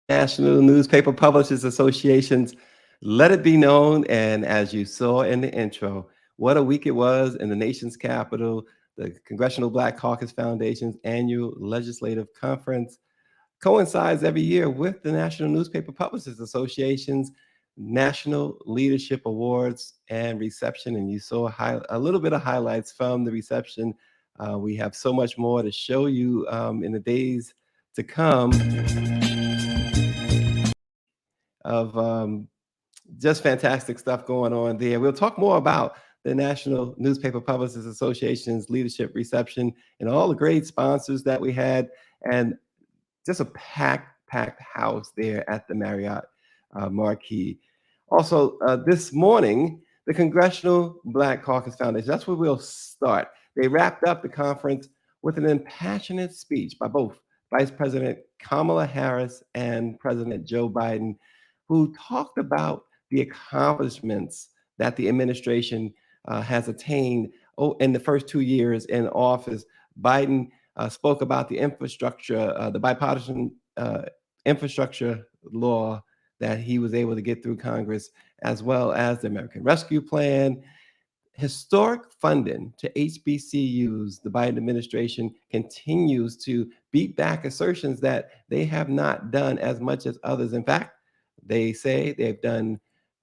National Newspaper Publishers Association's Let It Be Known. And as you saw in the intro, what a week it was in the nation's capital, the Congressional Black Caucus Foundation's annual legislative conference coincides every year with the National Newspaper Publishers Association's National Leadership Awards and reception. And you saw a little bit of highlights from the reception. We have so much more to show you in the days to come of just fantastic stuff going on there. We'll talk more about the National Newspaper Publishers Association's leadership reception and all the great sponsors that we had, and just a packed house there at the Marriott Marquis. Also, this morning, the Congressional Black Caucus Foundation, that's where we'll start. They wrapped up the conference with an impassioned speech by both Vice President Kamala Harris and President Joe Biden, who talked about the accomplishments that the administration has attained in the first 2 years in office. Biden spoke about the infrastructure, the bipartisan infrastructure law that he was able to get through Congress, as well as the American Rescue Plan, historic funding to HBCUs. The Biden administration continues to beat back assertions that they have not done as much as others. In fact, they say they've done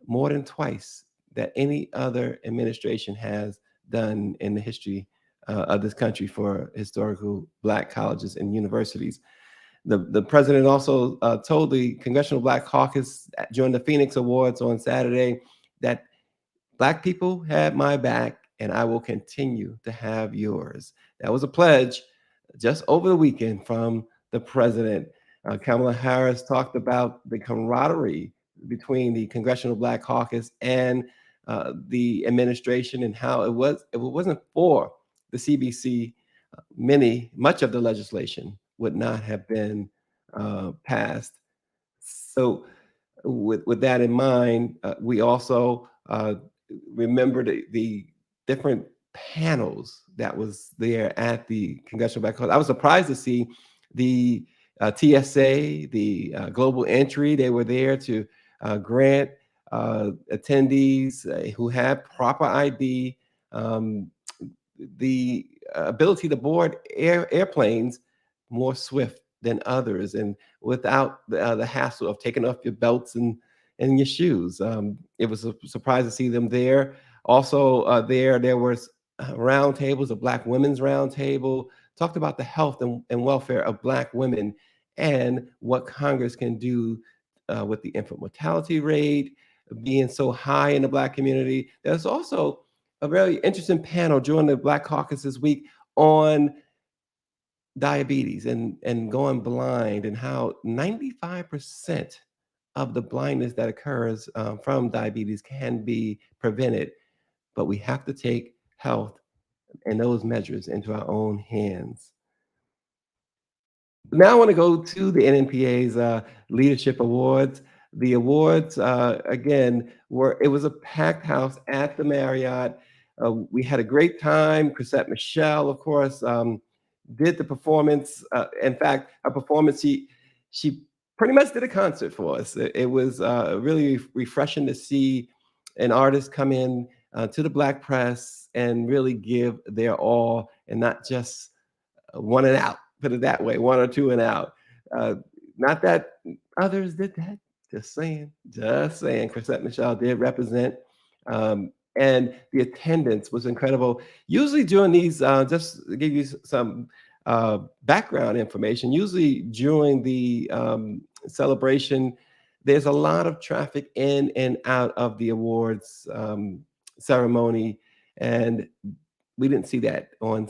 more than twice that any other administration has done in the history of this country for historical Black colleges and universities. The president also told the Congressional Black Caucus during the Phoenix Awards on Saturday that Black people had my back and I will continue to have yours. That was a pledge just over the weekend from the president. Kamala Harris talked about the camaraderie between the Congressional Black Caucus and the administration, and how if it wasn't for the CBC, much of the legislation would not have been passed. So with that in mind, we also remember the different panels that was there at the Congressional Black Caucus. I was surprised to see the TSA, the Global Entry. They were there to grant attendees who had proper ID the ability to board airplanes more swift than others, and without the hassle of taking off your belts and your shoes. It was a surprise to see them there. Also there was round tables, a Black women's round table, talked about the health and welfare of Black women and what Congress can do with the infant mortality rate being so high in the Black community. There's also a very interesting panel during the Black Caucus this week on diabetes and going blind, and how 95% of the blindness that occurs from diabetes can be prevented. But we have to take health and those measures into our own hands. Now I want to go to the NNPA's Leadership Awards. The awards, again, it was a packed house at the Marriott. We had a great time. Chrisette Michelle, of course, did the performance. In fact, her performance, she pretty much did a concert for us. It was really refreshing to see an artist come in to the Black press and really give their all, and not just one and out, put it that way, one or two and out. Not that others did that. Just saying. Chrisette Michelle did represent, and the attendance was incredible. Usually during these, just to give you some background information, usually during the celebration, there's a lot of traffic in and out of the awards ceremony, and we didn't see that on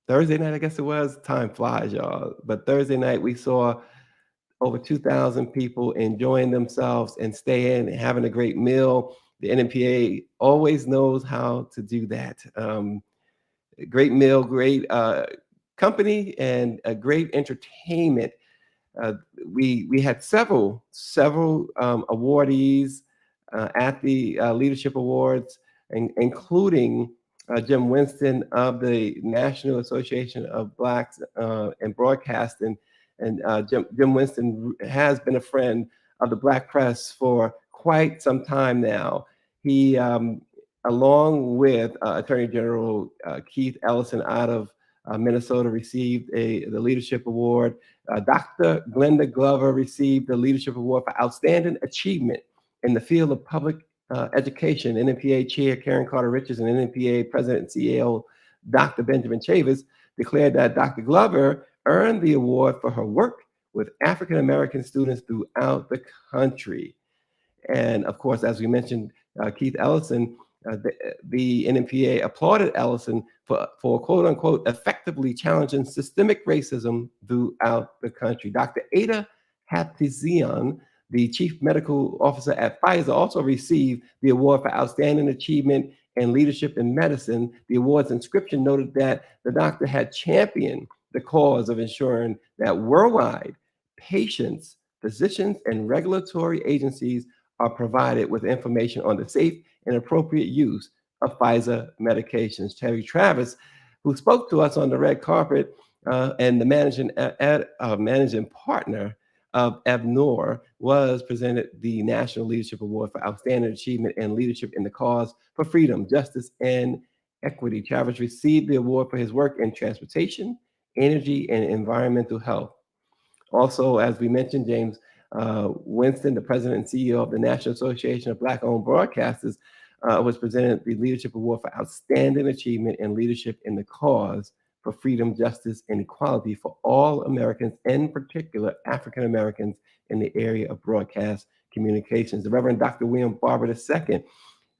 Thursday night, I guess it was. Time flies, y'all. But Thursday night, we saw over 2,000 people enjoying themselves and staying and having a great meal. The NNPA always knows how to do that. Great meal, great company, and a great entertainment. We had several awardees at the Leadership Awards, including Jim Winston of the National Association of Blacks in Broadcasting. And Jim Winston has been a friend of the Black press for quite some time now. He, along with Attorney General Keith Ellison out of Minnesota, received the Leadership Award. Dr. Glenda Glover received the Leadership Award for Outstanding Achievement in the field of public education. NNPA Chair Karen Carter Richards and NNPA President and CEO Dr. Benjamin Chavis declared that Dr. Glover earned the award for her work with African American students throughout the country. And of course, as we mentioned, Keith Ellison, the NNPA applauded Ellison for quote unquote effectively challenging systemic racism throughout the country. Dr. Ada Hbcus, the chief medical officer at Pfizer, also received the award for outstanding achievement and leadership in medicine. The award's inscription noted that the doctor had championed the cause of ensuring that worldwide patients, physicians, and regulatory agencies are provided with information on the safe and appropriate use of Pfizer medications. Terry Travis, who spoke to us on the red carpet, and the managing partner of Abnor, was presented the National Leadership Award for Outstanding Achievement and Leadership in the Cause for Freedom, Justice, and Equity. Travis received the award for his work in transportation, energy, and environmental health. Also, as we mentioned, James Winston, the president and CEO of the National Association of Black-Owned Broadcasters, was presented the Leadership Award for Outstanding Achievement and Leadership in the Cause for Freedom, Justice, and Equality for all Americans, in particular African Americans, in the area of broadcast communications. The Reverend Dr. William Barber II,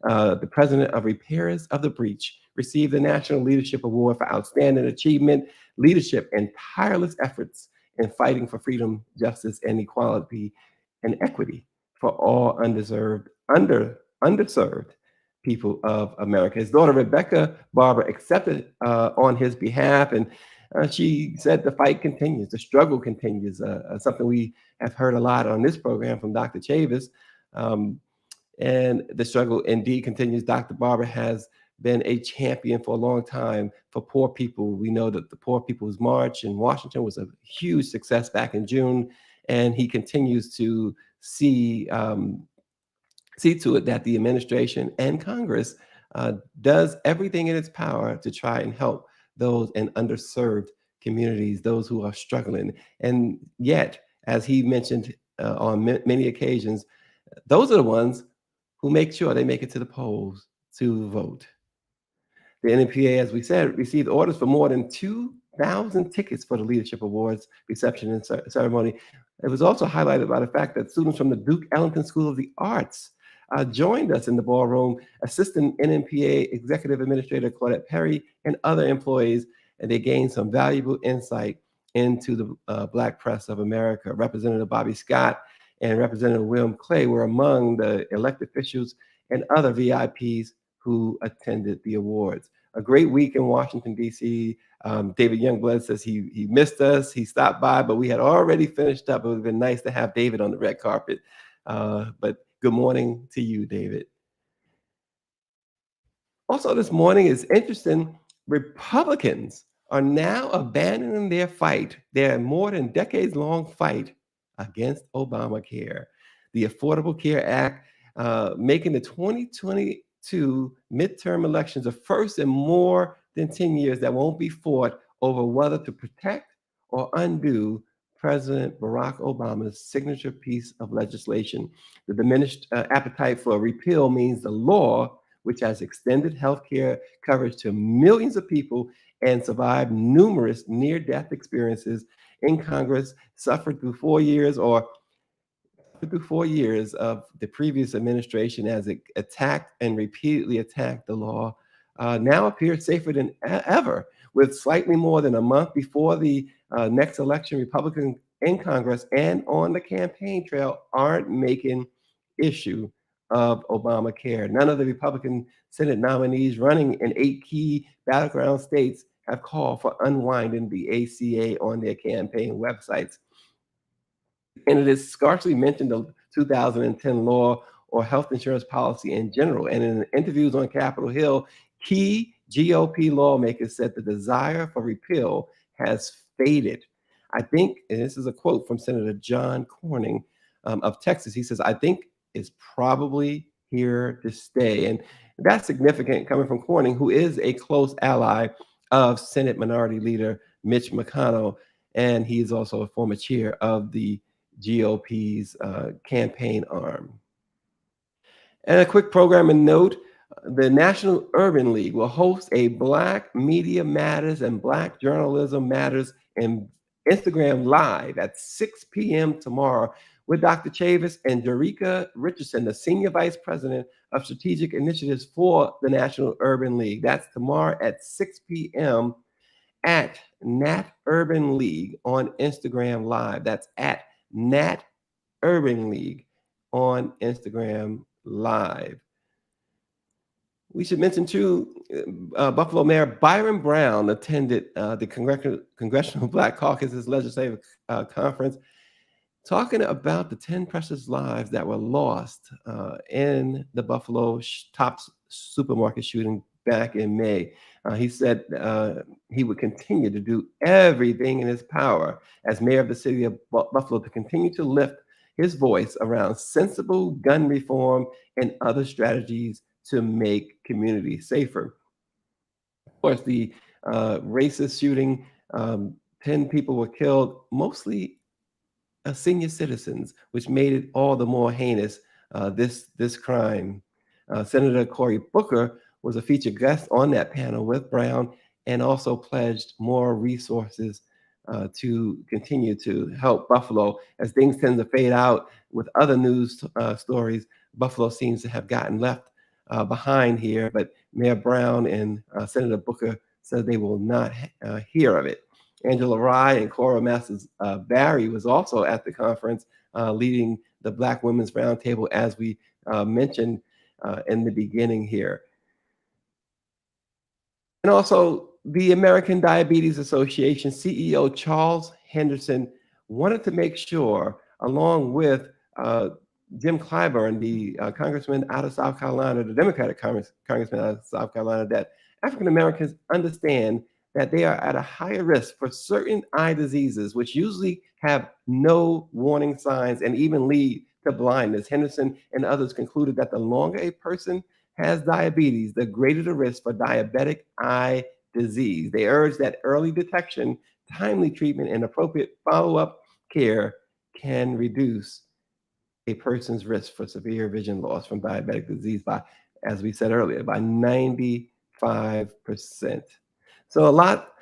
the president of Repairers of the Breach, received the National Leadership Award for Outstanding Achievement, Leadership, and Tireless Efforts in fighting for freedom, justice, and equality and equity for all underserved people of America. His daughter, Rebecca Barber, accepted on his behalf, and she said the fight continues, the struggle continues, something we have heard a lot on this program from Dr. Chavis. And the struggle indeed continues. Dr. Barber has been a champion for a long time for poor people. We know that the Poor People's March in Washington was a huge success back in June, and he continues to see to it that the administration and Congress does everything in its power to try and help those in underserved communities, those who are struggling. And yet, as he mentioned on many occasions, those are the ones who make sure they make it to the polls to vote. The NNPA, as we said, received orders for more than 2,000 tickets for the Leadership Awards reception and ceremony. It was also highlighted by the fact that students from the Duke Ellington School of the Arts joined us in the ballroom, Assistant NNPA Executive Administrator Claudette Perry and other employees, and they gained some valuable insight into the Black press of America. Representative Bobby Scott and Representative William Clay were among the elected officials and other VIPs who attended the awards. A great week in Washington, D.C. David Youngblood says he missed us. He stopped by, but we had already finished up. It would have been nice to have David on the red carpet. But good morning to you, David. Also this morning is interesting. Republicans are now abandoning their fight, their more than decades-long fight against Obamacare. The Affordable Care Act, making the 2022 midterm elections the first in more than 10 years that won't be fought over whether to protect or undo President Barack Obama's signature piece of legislation. The diminished appetite for a repeal means the law, which has extended health care coverage to millions of people and survived numerous near-death experiences in Congress, suffered through 4 years of the previous administration as it attacked and repeatedly attacked the law, now appears safer than ever. With slightly more than a month before the next election, Republicans in Congress and on the campaign trail aren't making issue of Obamacare. None of the Republican Senate nominees running in 8 key battleground states have called for unwinding the ACA on their campaign websites. And it is scarcely mentioned the 2010 law or health insurance policy in general. And in interviews on Capitol Hill, key GOP lawmakers said the desire for repeal has faded. I think, and this is a quote from Senator John Cornyn of Texas. He says, I think it's probably here to stay. And that's significant coming from Cornyn, who is a close ally of Senate Minority Leader Mitch McConnell. And he's also a former chair of the GOP's campaign arm. And a quick programming note, the National Urban League will host a Black Media Matters and Black Journalism Matters in Instagram Live at 6 p.m. tomorrow with Dr. Chavis and Jerika Richardson, the Senior Vice President of Strategic Initiatives for the National Urban League. That's tomorrow at 6 p.m. at Nat Urban League on Instagram Live. That's at Nat Urban League on Instagram Live. We should mention too, Buffalo Mayor Byron Brown attended the Congressional Black Caucus Legislative Conference, talking about the 10 precious lives that were lost in the Buffalo Tops supermarket shooting back in May. He said he would continue to do everything in his power as mayor of the city of Buffalo to continue to lift his voice around sensible gun reform and other strategies to make communities safer. Of course, the racist shooting, 10 people were killed, mostly senior citizens, which made it all the more heinous, this crime. Senator Cory Booker was a featured guest on that panel with Brown and also pledged more resources to continue to help Buffalo. As things tend to fade out with other news stories, Buffalo seems to have gotten left behind here, but Mayor Brown and Senator Booker said they will not hear of it. Angela Rye and Cora Masters Barry was also at the conference leading the Black Women's Roundtable, as we mentioned in the beginning here. And also, the American Diabetes Association CEO Charles Henderson wanted to make sure, along with Jim Clyburn, the congressman out of South Carolina, the Democratic congressman out of South Carolina, that African Americans understand that they are at a higher risk for certain eye diseases, which usually have no warning signs and even lead to blindness. Henderson and others concluded that the longer a person has diabetes, the greater the risk for diabetic eye disease. They urge that early detection, timely treatment, and appropriate follow-up care can reduce a person's risk for severe vision loss from diabetic disease by, as we said earlier, by 95%. So a lot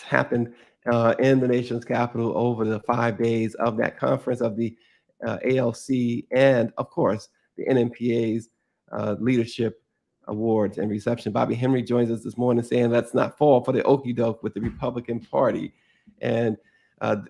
happened in the nation's capital over the 5 days of that conference of the ALC and, of course, the NNPA's leadership awards and reception. Bobby Henry joins us this morning saying, let's not fall for the okie doke with the Republican Party. And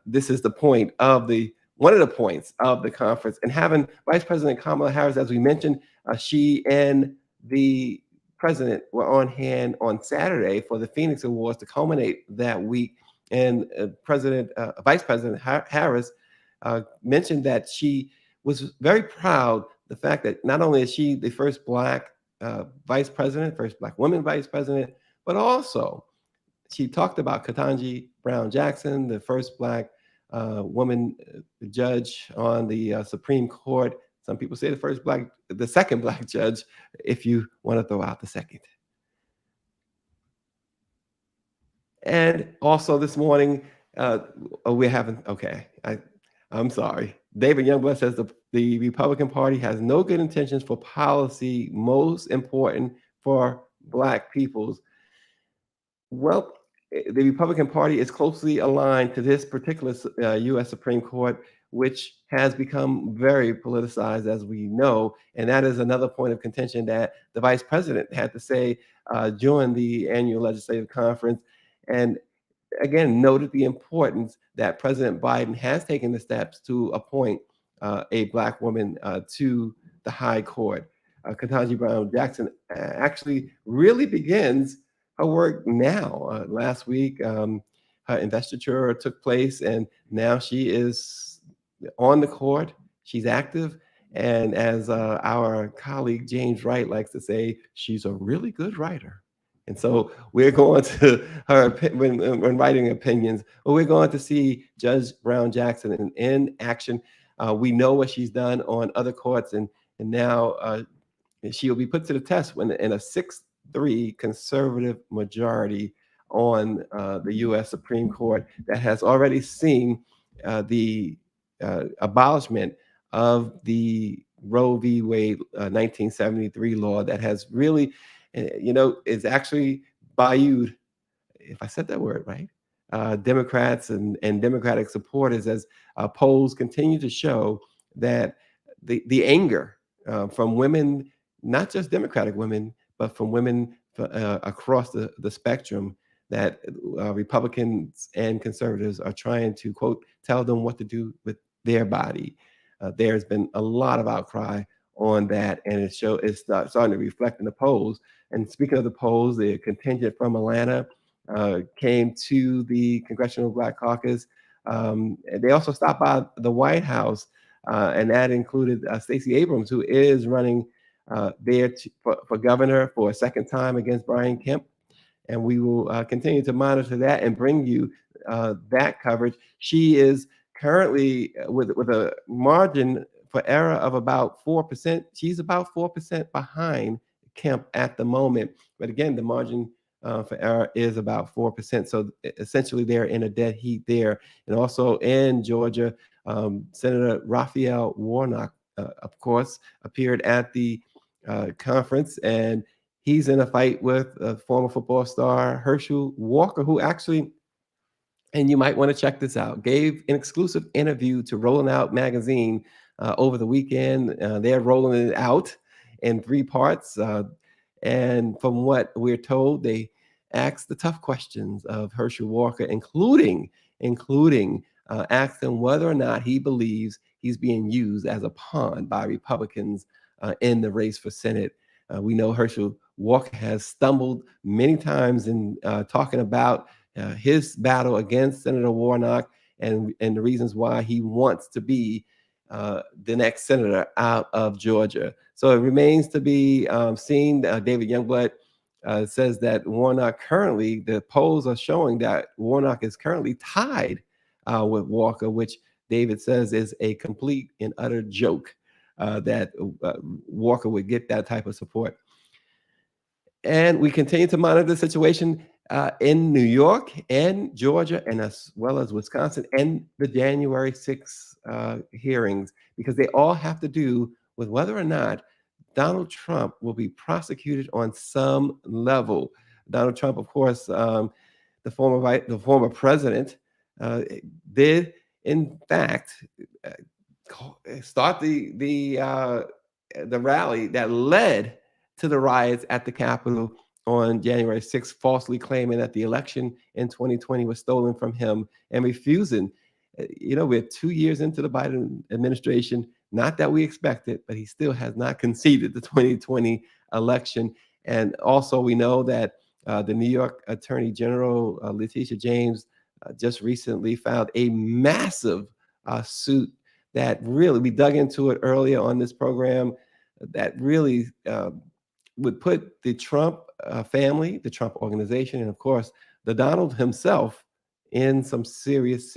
this is the point of one of the points of the conference. And having Vice President Kamala Harris, as we mentioned, she and the president were on hand on Saturday for the Phoenix Awards to culminate that week. And Vice President Harris mentioned that she was very proud the fact that not only is she the first Black vice president, first Black woman vice president, but also she talked about Ketanji Brown Jackson, the first Black woman judge on the Supreme Court. Some people say the second Black judge, if you want to throw out the second. And also this morning, I'm sorry. David Youngblood says the Republican Party has no good intentions for policy most important for Black peoples. Well, the Republican Party is closely aligned to this particular U.S. Supreme Court, which has become very politicized, as we know. And that is another point of contention that the vice president had to say during the annual legislative conference. And again, noted the importance that President Biden has taken the steps to appoint a Black woman to the high court. Ketanji Brown Jackson actually really begins her work now. Last week, her investiture took place, and now she is on the court. She's active. And as our colleague James Wright likes to say, she's a really good writer. And so we're going to when writing opinions, well, we're going to see Judge Brown Jackson in action. We know what she's done on other courts, and now she will be put to the test when in a 6-3 conservative majority on the U.S. Supreme Court that has already seen the abolishment of the Roe v. Wade 1973 law that has really, is actually bayoued, if I said that word right, Democrats and Democratic supporters as polls continue to show that the anger from women, not just Democratic women, but from women across the spectrum, that Republicans and conservatives are trying to, quote, tell them what to do with their body. There's been a lot of outcry on that, and it's starting to reflect in the polls. And speaking of the polls, the contingent from Atlanta came to the Congressional Black Caucus. They also stopped by the White House, and that included Stacey Abrams, who is running there for governor for a second time against Brian Kemp. And we will continue to monitor that and bring you that coverage. She is currently with a margin for error of about 4%. She's about 4% behind Kemp at the moment. But again, the margin for error is about 4%. So essentially, they're in a dead heat there. And also in Georgia, Senator Raphael Warnock, of course, appeared at the conference, and he's in a fight with a former football star, Herschel Walker, who actually, and you might want to check this out, gave an exclusive interview to Rolling Out magazine over the weekend. They're rolling it out in 3 parts. And from what we're told, they asked the tough questions of Herschel Walker, including asked him whether or not he believes he's being used as a pawn by Republicans in the race for Senate. We know Herschel Walker has stumbled many times in talking about his battle against Senator Warnock and the reasons why he wants to be the next senator out of Georgia. So it remains to be seen. David Youngblood says that Warnock currently, the polls are showing that Warnock is currently tied with Walker, which David says is a complete and utter joke that Walker would get that type of support. And we continue to monitor the situation in New York and Georgia, and as well as Wisconsin, and the January 6th hearings, because they all have to do with whether or not Donald Trump will be prosecuted on some level. Donald Trump, of course, the former president, did in fact start the rally that led to the riots at the Capitol on January 6th, falsely claiming that the election in 2020 was stolen from him and refusing. We're 2 years into the Biden administration. Not that we expect it, but he still has not conceded the 2020 election. And also, we know that the New York Attorney General, Letitia James, just recently filed a massive suit that really, we dug into it earlier on this program, that really would put the Trump family, the Trump organization, and of course, the Donald himself in some serious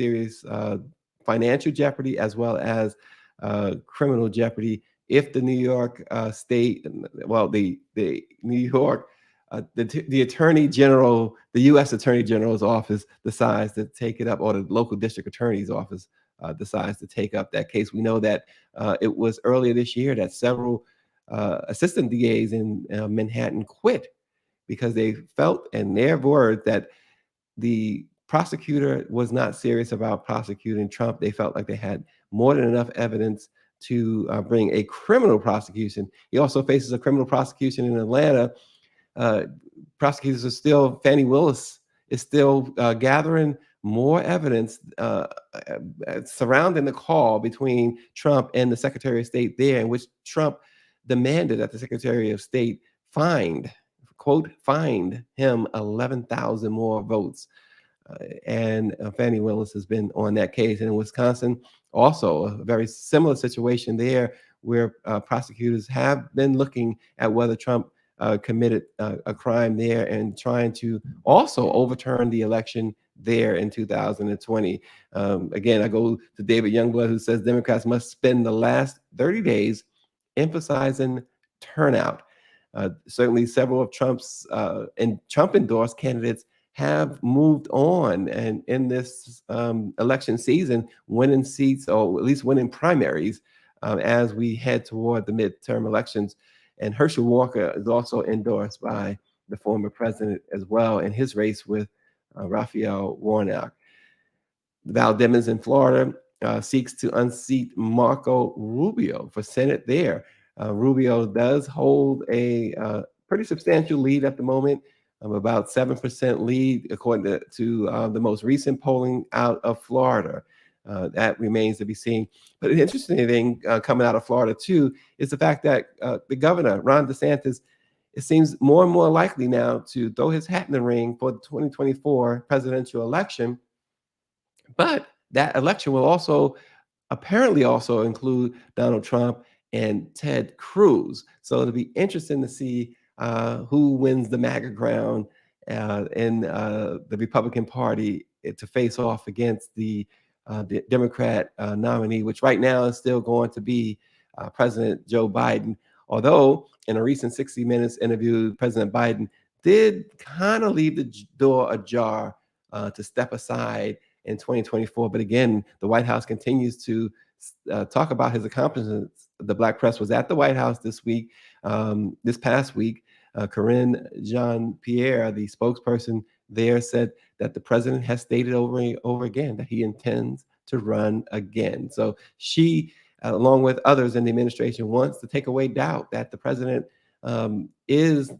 financial jeopardy, as well as criminal jeopardy, if the New York state, well, the New York, the Attorney General, the U.S. Attorney General's office decides to take it up, or the local district attorney's office decides to take up that case. We know that it was earlier this year that several assistant DAs in Manhattan quit because they felt, in their word, that the prosecutor was not serious about prosecuting Trump. They felt like they had more than enough evidence to bring a criminal prosecution. He also faces a criminal prosecution in Atlanta. Prosecutors are still, Fannie Willis is still gathering more evidence surrounding the call between Trump and the Secretary of State there, in which Trump demanded that the Secretary of State find him 11,000 more votes. And Fannie Willis has been on that case. And in Wisconsin, also a very similar situation there, where prosecutors have been looking at whether Trump committed a crime there and trying to also overturn the election there in 2020. Again, I go to David Youngblood, who says Democrats must spend the last 30 days emphasizing turnout. Certainly, several of Trump's and Trump endorsed candidates have moved on and in this election season, winning seats or at least winning primaries as we head toward the midterm elections. And Herschel Walker is also endorsed by the former president as well in his race with Raphael Warnock. Val Demings in Florida seeks to unseat Marco Rubio for Senate there. Rubio does hold a pretty substantial lead at the moment, about 7% lead, according to the most recent polling out of Florida. That remains to be seen. But an interesting thing coming out of Florida, too, is the fact that the governor, Ron DeSantis, it seems more and more likely now to throw his hat in the ring for the 2024 presidential election. But that election will also apparently also include Donald Trump and Ted Cruz. So it'll be interesting to see who wins the MAGA ground in the Republican Party to face off against the Democrat nominee, which right now is still going to be President Joe Biden. Although in a recent 60 Minutes interview, President Biden did kind of leave the door ajar to step aside in 2024. But again, the White House continues to talk about his accomplishments. The Black press was at the White House this past week. Corinne Jean-Pierre, the spokesperson there, said that the president has stated over and over again that he intends to run again. So she, along with others in the administration, wants to take away doubt that the president is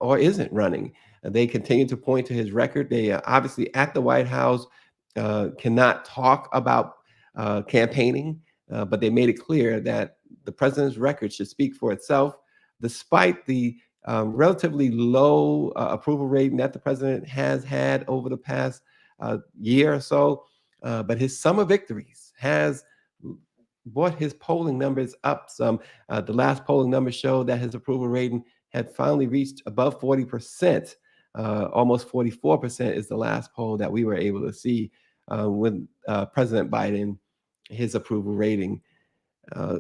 or isn't running. They continue to point to his record. They obviously at the White House cannot talk about campaigning, but they made it clear that the president's record should speak for itself, despite the relatively low approval rating that the president has had over the past year or so. But his summer victories has brought his polling numbers up some. The last polling numbers showed that his approval rating had finally reached above 40%. Almost 44% is the last poll that we were able to see with President Biden, his approval rating.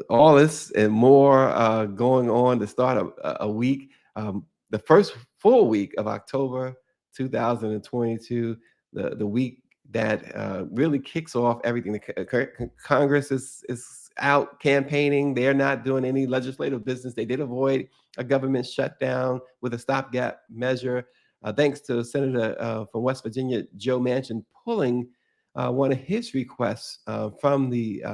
All this and more going on to start a week. The first full week of October 2022, the week that really kicks off everything. The Congress is out campaigning. They're not doing any legislative business. They did avoid a government shutdown with a stopgap measure, thanks to Senator from West Virginia, Joe Manchin, pulling one of his requests from the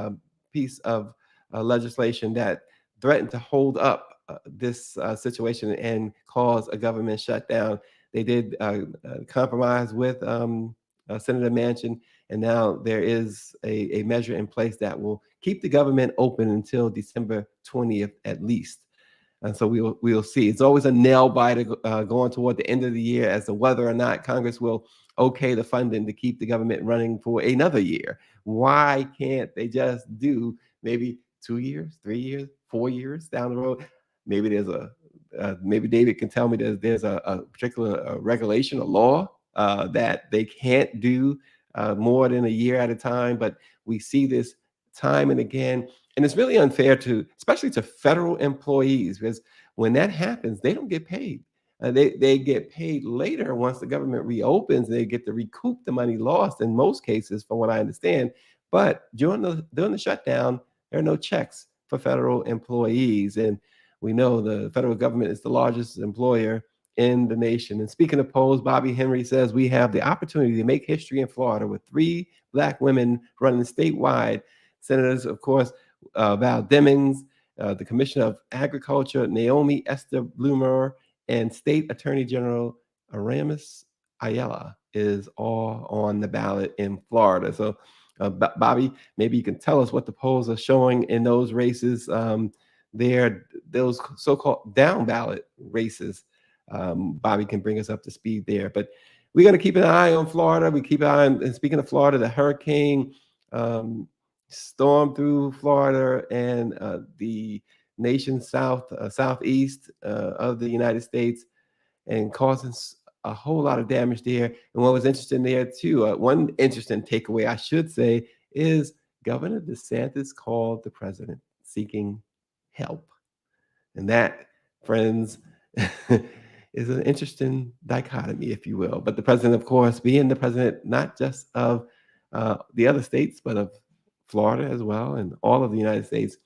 piece of legislation that threatened to hold up this situation and cause a government shutdown. They did compromise with Senator Manchin, and now there is a measure in place that will keep the government open until December 20th at least. And so we'll see. It's always a nail biter going toward the end of the year as to whether or not Congress will okay the funding to keep the government running for another year. Why can't they just do maybe 2 years, 3 years, 4 years down the road? Maybe there's maybe David can tell me there's a particular regulation or law that they can't do more than a year at a time. But we see this time and again. And it's really unfair especially to federal employees, because when that happens, they don't get paid. They get paid later once the government reopens. They get to recoup the money lost in most cases, from what I understand. But during the shutdown, there are no checks for federal employees. And we know the federal government is the largest employer in the nation. And speaking of polls, Bobby Henry says we have the opportunity to make history in Florida with 3 Black women running statewide. Senators, of course, Val Demings, the Commissioner of Agriculture, Naomi Esther Bloomer, and State Attorney General Aramis Ayala is all on the ballot in Florida. So, Bobby, maybe you can tell us what the polls are showing in those races. Those so-called down ballot races. Bobby can bring us up to speed there. But we're going to keep an eye on Florida. We keep an eye on, and speaking of Florida, the hurricane stormed through Florida, and the nation southeast of the United States, and causing a whole lot of damage there. And what was interesting there too, one interesting takeaway, I should say, is Governor DeSantis called the president seeking help. And that, friends, is an interesting dichotomy, if you will. But the president, of course, being the president not just of the other states, but of Florida as well, and all of the United States,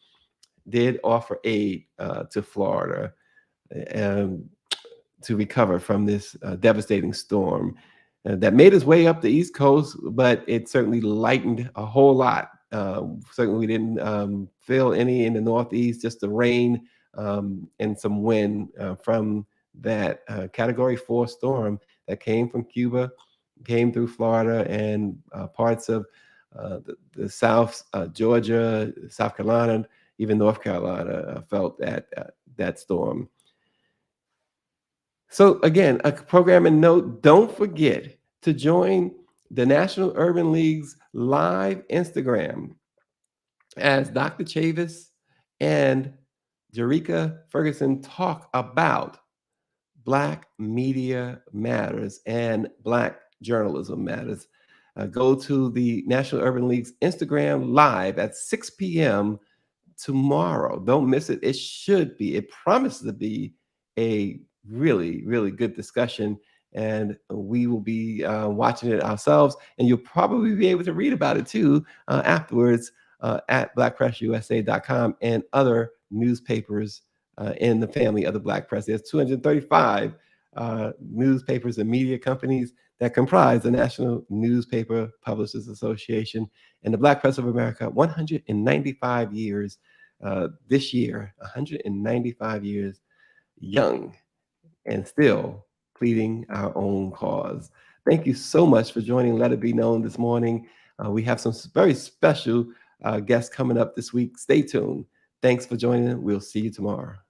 did offer aid to Florida um, to recover from this devastating storm that made its way up the East Coast, but it certainly lightened a whole lot. Certainly, we didn't feel any in the Northeast, just the rain and some wind from that Category 4 storm that came from Cuba, came through Florida and parts of the South, Georgia, South Carolina, even North Carolina felt that storm. So again, a programming note, don't forget to join the National Urban League's live Instagram as Dr. Chavis and Jerika Ferguson talk about Black Media Matters and Black Journalism Matters. Go to the National Urban League's Instagram live at 6 p.m. tomorrow. Don't miss it. It promises to be a really, really good discussion. And we will be watching it ourselves. And you'll probably be able to read about it too afterwards at blackpressusa.com and other newspapers in the family of the Black Press. There's 235 newspapers and media companies that comprise the National Newspaper Publishers Association, and the Black Press of America, 195 years this year, 195 years young and still pleading our own cause. Thank you so much for joining Let It Be Known this morning. We have some very special guests coming up this week. Stay tuned. Thanks for joining. We'll see you tomorrow.